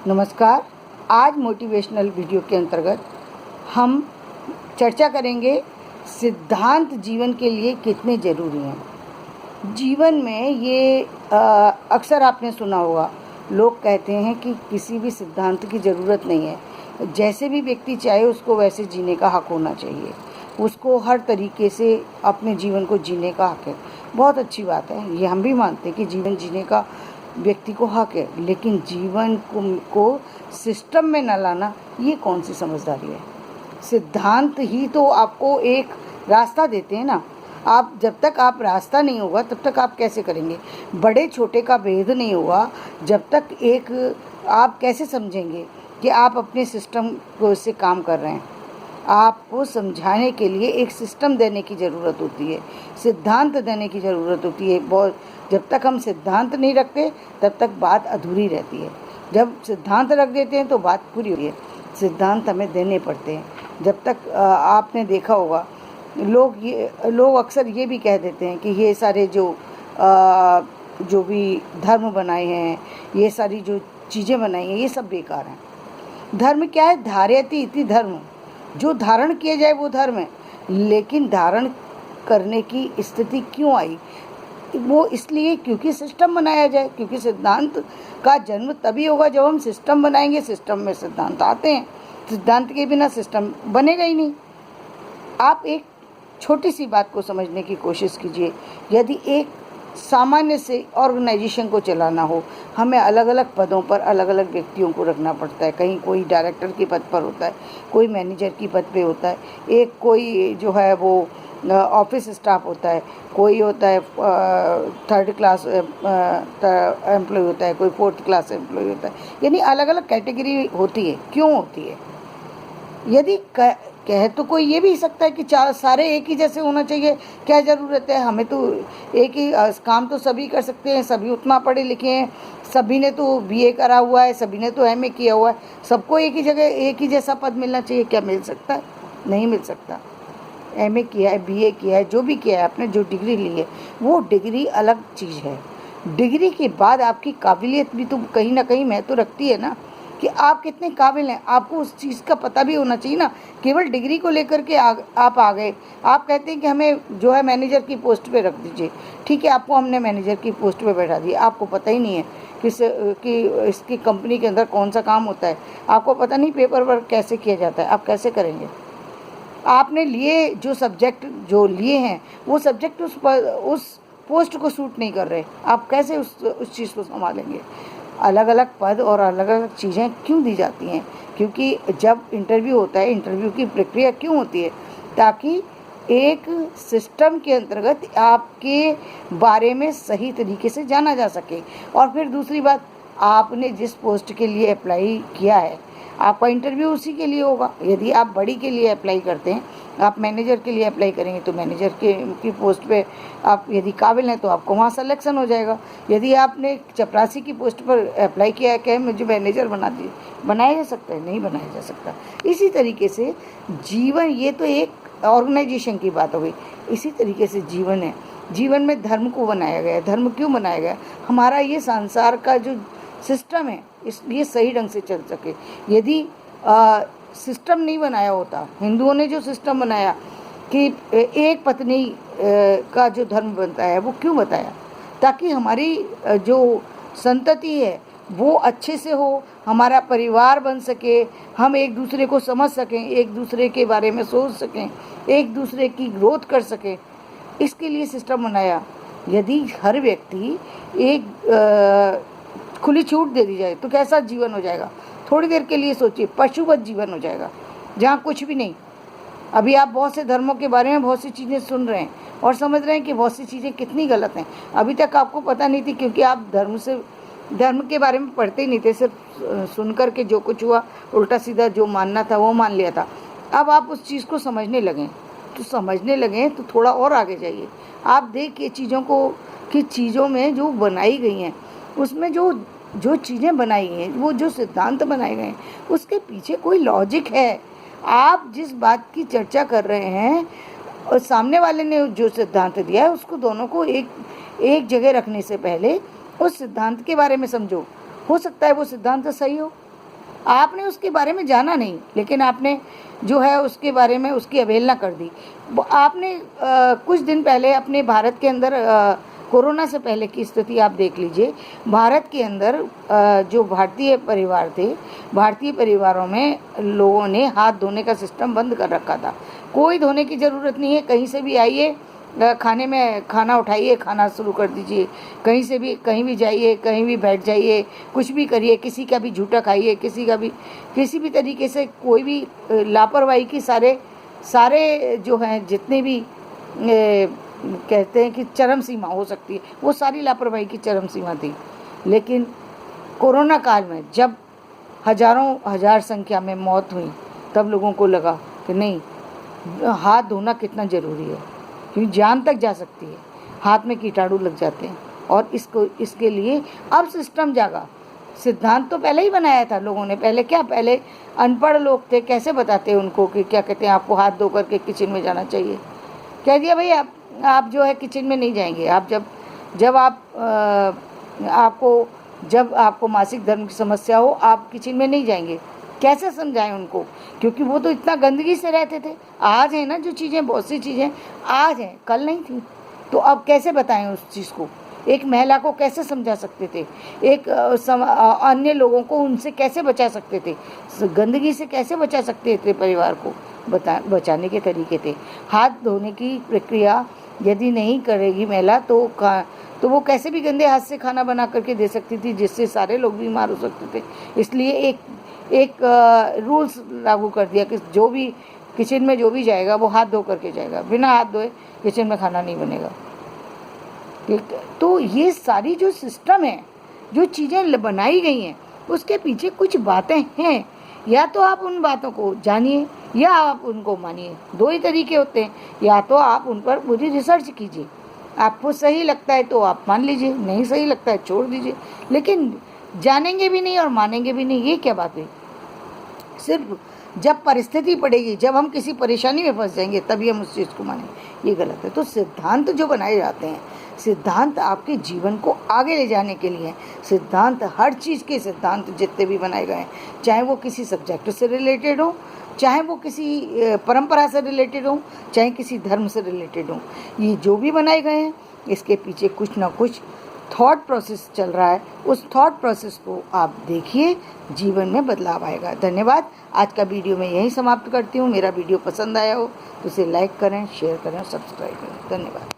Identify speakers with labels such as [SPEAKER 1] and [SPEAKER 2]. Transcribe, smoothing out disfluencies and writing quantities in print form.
[SPEAKER 1] नमस्कार। आज motivational video के अंतर्गत हम चर्चा करेंगे सिद्धांत जीवन के लिए कितने ज़रूरी हैं। जीवन में ये अक्सर आपने सुना होगा, लोग कहते हैं कि किसी भी सिद्धांत की ज़रूरत नहीं है, जैसे भी व्यक्ति चाहे उसको वैसे जीने का हक होना चाहिए, उसको हर तरीके से अपने जीवन को जीने का हक है। बहुत अच्छी बात है, ये हम भी मानते हैं कि जीवन जीने का व्यक्ति को हक है, लेकिन जीवन को सिस्टम में न लाना ये कौन सी समझदारी है। सिद्धांत ही तो आपको एक रास्ता देते हैं ना। आप जब तक आप रास्ता नहीं होगा तब तक आप कैसे करेंगे। बड़े छोटे का भेद नहीं होगा जब तक एक आप कैसे समझेंगे कि आप अपने सिस्टम को इससे काम कर रहे हैं। आपको समझाने के लिए एक सिस्टम देने की ज़रूरत होती है, सिद्धांत देने की ज़रूरत होती है। बहुत जब तक हम सिद्धांत नहीं रखते तब तक बात अधूरी रहती है। जब सिद्धांत रख देते हैं तो बात पूरी होती है। सिद्धांत हमें देने पड़ते हैं। जब तक आपने देखा होगा, लोग अक्सर ये भी कह देते हैं कि ये सारे जो भी धर्म बनाए हैं, ये सारी जो चीज़ें बनाई हैं, ये सब बेकार हैं। धर्म क्या है? धारयति इति धर्म। जो धारण किया जाए वो धर्म है, लेकिन धारण करने की स्थिति क्यों आई? वो इसलिए क्योंकि सिस्टम बनाया जाए, क्योंकि सिद्धांत का जन्म तभी होगा जब हम सिस्टम बनाएंगे। सिस्टम में सिद्धांत आते हैं, सिद्धांत के बिना सिस्टम बनेगा ही नहीं। आप एक छोटी सी बात को समझने की कोशिश कीजिए। यदि एक सामान्य से ऑर्गेनाइजेशन को चलाना हो, हमें अलग अलग पदों पर अलग अलग व्यक्तियों को रखना पड़ता है। कहीं कोई डायरेक्टर के पद पर होता है, कोई मैनेजर की पद पे होता है, एक कोई जो है वो ऑफिस स्टाफ होता है, कोई होता है थर्ड क्लास एम्प्लॉय होता है, कोई फोर्थ क्लास एम्प्लॉय होता है। यानी अलग अलग कैटेगरी होती है। क्यों होती है? यदि कह तो कोई ये भी सकता है कि सारे एक ही जैसे होना चाहिए, क्या ज़रूरत है? हमें तो एक ही काम तो सभी कर सकते हैं, सभी उतना पढ़े लिखे हैं, सभी ने तो बीए करा हुआ है, सभी ने तो एमए किया हुआ है, सबको एक ही जगह एक ही जैसा पद मिलना चाहिए। क्या मिल सकता है? नहीं मिल सकता। एमए किया है, बीए किया है, जो भी किया है, आपने जो डिग्री ली है, वो डिग्री अलग चीज़ है। डिग्री के बाद आपकी काबिलियत भी तो कहीं ना कहीं महत्व रखती है ना, कि आप कितने काबिल हैं। आपको उस चीज़ का पता भी होना चाहिए ना। केवल डिग्री को लेकर के आप आ गए, आप कहते हैं कि हमें जो है मैनेजर की पोस्ट पे रख दीजिए। ठीक है, आपको हमने मैनेजर की पोस्ट पे बैठा दिया, आपको पता ही नहीं है कि इसकी कंपनी के अंदर कौन सा काम होता है, आपको पता नहीं पेपर वर्क कैसे किया जाता है, आप कैसे करेंगे? आपने लिए जो सब्जेक्ट जो लिए हैं, वो सब्जेक्ट उस पोस्ट को सूट नहीं कर रहे, आप कैसे उस चीज़ को संभालेंगे? अलग अलग पद और अलग अलग चीज़ें क्यों दी जाती हैं? क्योंकि जब इंटरव्यू होता है, इंटरव्यू की प्रक्रिया क्यों होती है? ताकि एक सिस्टम के अंतर्गत आपके बारे में सही तरीके से जाना जा सके। और फिर दूसरी बात, आपने जिस पोस्ट के लिए अप्लाई किया है, आपका इंटरव्यू उसी के लिए होगा। यदि आप बड़ी के लिए अप्लाई करते हैं, आप मैनेजर के लिए अप्लाई करेंगे तो मैनेजर की पोस्ट पे आप यदि काबिल हैं तो आपको वहाँ सिलेक्शन हो जाएगा। यदि आपने चपरासी की पोस्ट पर अप्लाई किया है कि मुझे मैनेजर बना दिए, बनाया जा सकता है? नहीं बनाया जा सकता। इसी तरीके से जीवन, ये तो एक ऑर्गेनाइजेशन की बात हो गई, इसी तरीके से जीवन है। जीवन में धर्म को बनाया गया है। धर्म क्यों बनाया गया? हमारा ये संसार का जो सिस्टम है, इसलिए सही ढंग से चल सके। यदि सिस्टम नहीं बनाया होता, हिंदुओं ने जो सिस्टम बनाया कि एक पत्नी का जो धर्म बनता है, वो क्यों बताया? ताकि हमारी जो संतति है वो अच्छे से हो, हमारा परिवार बन सके, हम एक दूसरे को समझ सकें, एक दूसरे के बारे में सोच सकें, एक दूसरे की ग्रोथ कर सकें, इसके लिए सिस्टम बनाया। यदि हर व्यक्ति एक खुली छूट दे दी जाए तो कैसा जीवन हो जाएगा? थोड़ी देर के लिए सोचिए, पशुवत जीवन हो जाएगा, जहाँ कुछ भी नहीं। अभी आप बहुत से धर्मों के बारे में बहुत सी चीज़ें सुन रहे हैं और समझ रहे हैं कि बहुत सी चीज़ें कितनी गलत हैं। अभी तक आपको पता नहीं थी, क्योंकि आप धर्म के बारे में पढ़ते ही नहीं थे, सिर्फ सुन कर के जो कुछ हुआ उल्टा सीधा जो मानना था वो मान लिया था। अब आप उस चीज़ को समझने लगें तो थोड़ा और आगे जाइए। आप देखिए चीज़ों को, कि चीज़ों में जो बनाई गई हैं, उसमें जो चीज़ें बनाई हैं, वो जो सिद्धांत बनाए गए हैं, उसके पीछे कोई लॉजिक है। आप जिस बात की चर्चा कर रहे हैं और सामने वाले ने जो सिद्धांत दिया है, उसको दोनों को एक जगह रखने से पहले उस सिद्धांत के बारे में समझो। हो सकता है वो सिद्धांत सही हो, आपने उसके बारे में जाना नहीं, लेकिन आपने जो है उसके बारे में उसकी अवहेलना कर दी। आपने कुछ दिन पहले अपने भारत के अंदर कोरोना से पहले की स्थिति आप देख लीजिए। भारत के अंदर जो भारतीय परिवार थे, भारतीय परिवारों में लोगों ने हाथ धोने का सिस्टम बंद कर रखा था। कोई धोने की ज़रूरत नहीं है, कहीं से भी आइए, खाने में खाना उठाइए, खाना शुरू कर दीजिए, कहीं से भी कहीं भी जाइए, कहीं भी बैठ जाइए, कुछ भी करिए, किसी का भी झूठा खाइए, किसी भी तरीके से कोई भी लापरवाही की सारे जो हैं जितने भी कहते हैं कि चरम सीमा हो सकती है, वो सारी लापरवाही की चरम सीमा थी। लेकिन कोरोना काल में जब हजारों हजार संख्या में मौत हुई, तब लोगों को लगा कि नहीं, हाथ धोना कितना ज़रूरी है, क्योंकि जान तक जा सकती है, हाथ में कीटाणु लग जाते हैं। और इसके लिए अब सिस्टम जागा। सिद्धांत तो पहले ही बनाया था लोगों ने। पहले अनपढ़ लोग थे, कैसे बताते उनको कि क्या कहते हैं, आपको हाथ धो करके किचन में जाना चाहिए। कह दिया भाई आप जो है किचन में नहीं जाएंगे। आप जब आपको मासिक धर्म की समस्या हो, आप किचन में नहीं जाएंगे। कैसे समझाएं उनको, क्योंकि वो तो इतना गंदगी से रहते थे। आज है ना जो चीज़ें, बहुत सी चीज़ें आज हैं, कल नहीं थी। तो अब कैसे बताएं उस चीज़ को? एक महिला को कैसे समझा सकते थे? अन्य लोगों को उनसे कैसे बचा सकते थे? गंदगी से कैसे बचा सकते थे? परिवार को बचाने के तरीके थे। हाथ धोने की प्रक्रिया यदि नहीं करेगी महिला तो वो कैसे भी गंदे हाथ से खाना बना करके दे सकती थी, जिससे सारे लोग बीमार हो सकते थे। इसलिए एक रूल्स लागू कर दिया कि जो भी किचन में जो भी जाएगा वो हाथ धो करके जाएगा, बिना हाथ धोए किचन में खाना नहीं बनेगा। तो ये सारी जो सिस्टम है, जो चीज़ें बनाई गई हैं, उसके पीछे कुछ बातें हैं। या तो आप उन बातों को जानिए या आप उनको मानिए। दो ही तरीके होते हैं। या तो आप उन पर पूरी रिसर्च कीजिए, आपको सही लगता है तो आप मान लीजिए, नहीं सही लगता है छोड़ दीजिए। लेकिन जानेंगे भी नहीं और मानेंगे भी नहीं, ये क्या बात है? सिर्फ जब परिस्थिति पड़ेगी, जब हम किसी परेशानी में फंस जाएंगे, तभी हम उस चीज़ को मानेंगे, ये गलत है। तो सिद्धांत जो बनाए जाते हैं, सिद्धांत आपके जीवन को आगे ले जाने के लिए। सिद्धांत, हर चीज़ के सिद्धांत जितने भी बनाए गए हैं, चाहे वो किसी सब्जेक्ट से रिलेटेड हो, चाहे वो किसी परंपरा से रिलेटेड हो, चाहे किसी धर्म से रिलेटेड हो, ये जो भी बनाए गए हैं, इसके पीछे कुछ ना कुछ थॉट प्रोसेस चल रहा है। उस थॉट प्रोसेस को आप देखिए, जीवन में बदलाव आएगा। धन्यवाद। आज का वीडियो मैं यहीं समाप्त करती हूँ। मेरा वीडियो पसंद आया हो तो उसे लाइक करें, शेयर करें, सब्सक्राइब करें। धन्यवाद।